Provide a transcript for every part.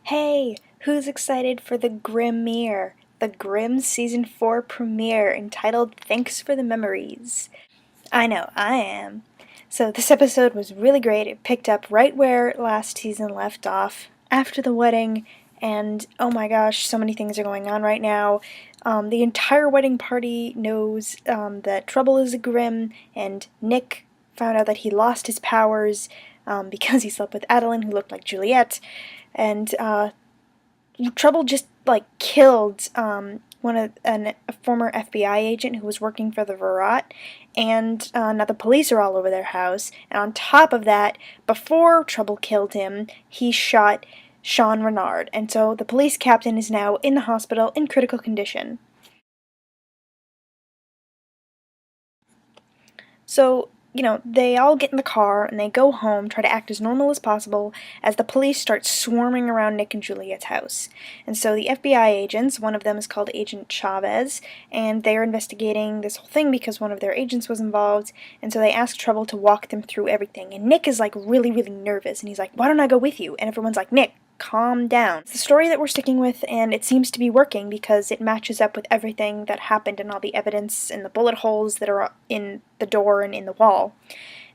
Hey, who's excited for the Grimmere? The Grimm Season 4 premiere entitled Thanks for the Memories. I know, I am. So this episode was really great. It picked up right where last season left off, after the wedding, and oh my gosh, so many things are going on right now. The entire wedding party knows that Trubel is a Grimm, and Nick found out that he lost his powers because he slept with Adeline, who looked like Juliet, and Trubel just killed a former FBI agent who was working for the Verrat, and now the police are all over their house. And on top of that, before Trubel killed him, he shot Sean Renard, and so the police captain is now in the hospital in critical condition. So, they all get in the car and they go home, try to act as normal as possible, as the police start swarming around Nick and Juliet's house. And so the FBI agents, one of them is called Agent Chavez, and they're investigating this whole thing because one of their agents was involved, and so they ask Trouble to walk them through everything. And Nick is really, really nervous, and he's like, "Why don't I go with you?" And everyone's like, "Nick, calm down." It's the story that we're sticking with, and it seems to be working because it matches up with everything that happened and all the evidence and the bullet holes that are in the door and in the wall.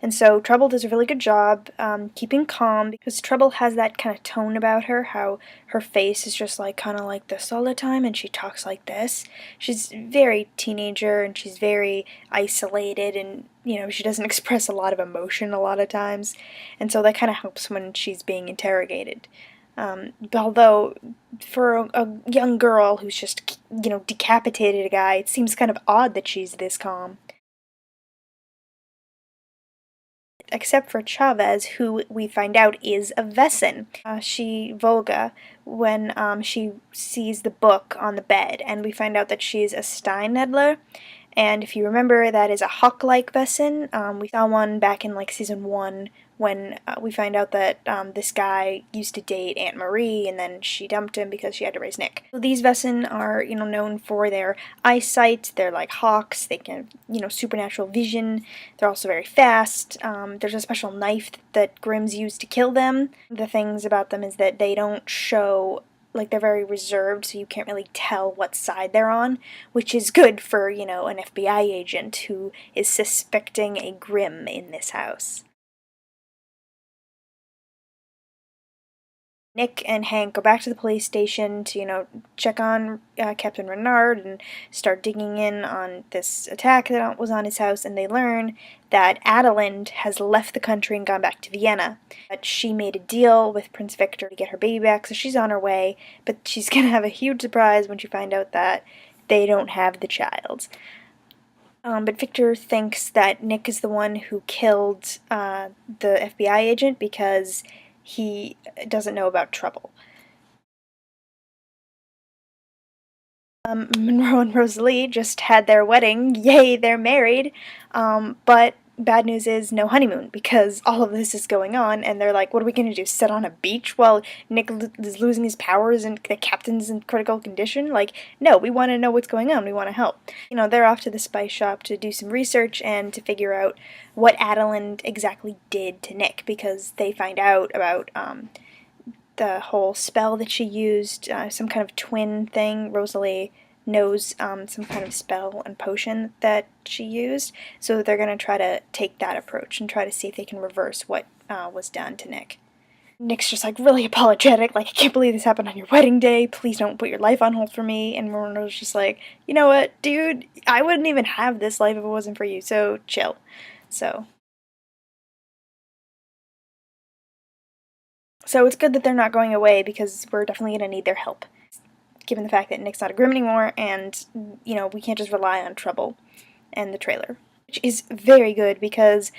And so Trouble does a really good job keeping calm, because Trouble has that kind of tone about her, how her face is just kind of like this all the time, and she talks like this. She's very teenager, and she's very isolated, and she doesn't express a lot of emotion a lot of times, and so that kind of helps when she's being interrogated. Although, for a young girl who's just, decapitated a guy, it seems kind of odd that she's this calm. Except for Chavez, who we find out is a Wesen. Volga, when she sees the book on the bed, and we find out that she's a Steinedler. And if you remember, that is a hawk-like Wesen. We saw one back in season 1 when we find out that this guy used to date Aunt Marie, and then she dumped him because she had to raise Nick. So these Wesen are, known for their eyesight. They're like hawks. They can, supernatural vision. They're also very fast. There's a special knife that Grimms use to kill them. The things about them is that they don't show, they're very reserved, so you can't really tell what side they're on, which is good for, an FBI agent who is suspecting a Grimm in this house. Nick and Hank go back to the police station to, check on Captain Renard and start digging in on this attack that was on his house, and they learn that Adeline has left the country and gone back to Vienna. But she made a deal with Prince Victor to get her baby back, so she's on her way, but she's going to have a huge surprise when she finds out that they don't have the child. But Victor thinks that Nick is the one who killed the FBI agent because he doesn't know about Trubel. Monroe and Rosalie just had their wedding. Yay, they're married. But bad news is no honeymoon, because all of this is going on, and they're like, what are we going to do, sit on a beach while Nick is losing his powers and the captain's in critical condition? No, we want to know what's going on. We want to help. They're off to the spice shop to do some research and to figure out what Adeline exactly did to Nick, because they find out about the whole spell that she used, some kind of twin thing. Rosalie knows some kind of spell and potion that she used, so they're going to try to take that approach and try to see if they can reverse what was done to Nick. Nick's just really apologetic, I can't believe this happened on your wedding day, please don't put your life on hold for me, and Monroe's just like, you know what, dude, I wouldn't even have this life if it wasn't for you, so chill. So it's good that they're not going away, because we're definitely going to need their help, given the fact that Nick's not a Grimm anymore, and, we can't just rely on Trubel and the trailer. Which is very good, because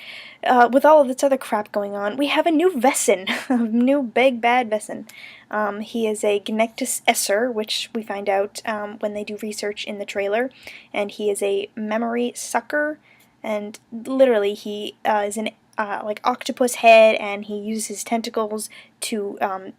with all of this other crap going on, we have a new Wesen, a new big bad Wesen. He is a Gnectus Esser, which we find out when they do research in the trailer, and he is a memory sucker, and literally he is an octopus head, and he uses his tentacles to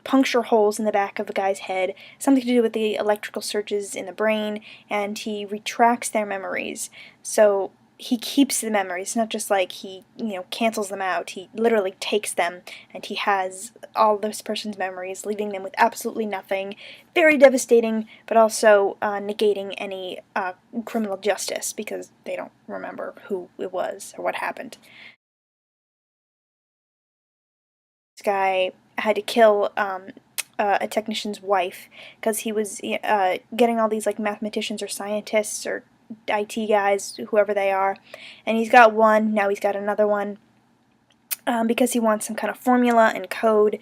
puncture holes in the back of a guy's head, something to do with the electrical surges in the brain, and he retracts their memories. So he keeps the memories. It's not just like he, cancels them out. He literally takes them, and he has all this person's memories, leaving them with absolutely nothing. Very devastating, but also negating any criminal justice, because they don't remember who it was or what happened. This guy had to kill a technician's wife because he was getting all these like mathematicians or scientists or IT guys, whoever they are, and he's got one. Now he's got another one because he wants some kind of formula and code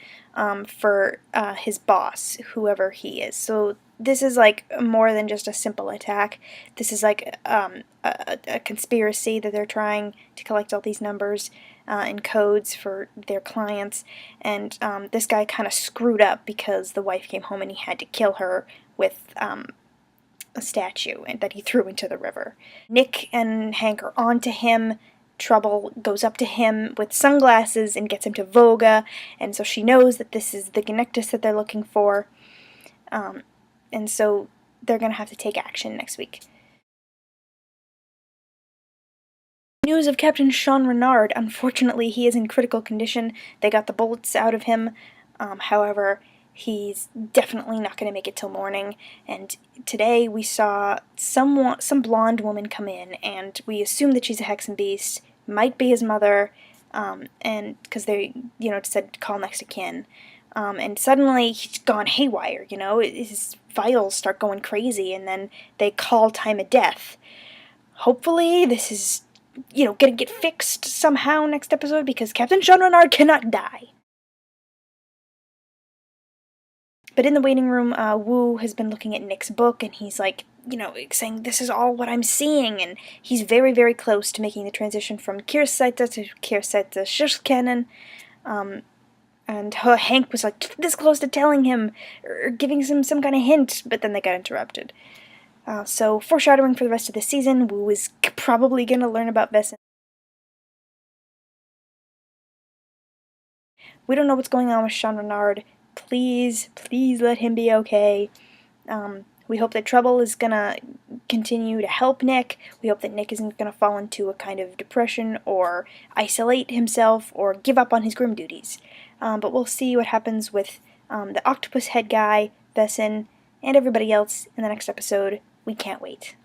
for his boss, whoever he is. So this is like more than just a simple attack. This is like a conspiracy that they're trying to collect all these numbers and codes for their clients. And this guy kind of screwed up because the wife came home and he had to kill her with a statue that he threw into the river. Nick and Hank are on to him. Trubel goes up to him with sunglasses and gets him to Voga, and so she knows that this is the Gnectus that they're looking for, and so they're going to have to take action next week. News of Captain Sean Renard. Unfortunately, he is in critical condition. They got the bullets out of him. However, he's definitely not going to make it till morning. And today we saw some blonde woman come in, and we assume that she's a Hexen Beast. Might be his mother, and because they, said call next of kin. And suddenly he's gone haywire, his vitals start going crazy, and then they call time of death. Hopefully this is, gonna get fixed somehow next episode, because Captain Sean Renard cannot die. But in the waiting room, Wu has been looking at Nick's book, and he's like, saying, this is all what I'm seeing, and he's very, very close to making the transition from Kirseite to Kirseite Schusskennen, and Hank was like this close to telling him, or giving him some kind of hint, but then they got interrupted. So, foreshadowing for the rest of the season, Wu is probably going to learn about Wesen. We don't know what's going on with Sean Renard. Please, please let him be okay. We hope that Trubel is going to continue to help Nick. We hope that Nick isn't going to fall into a kind of depression or isolate himself or give up on his Grimm duties. But we'll see what happens with the octopus head guy, Wesen, and everybody else in the next episode. We can't wait.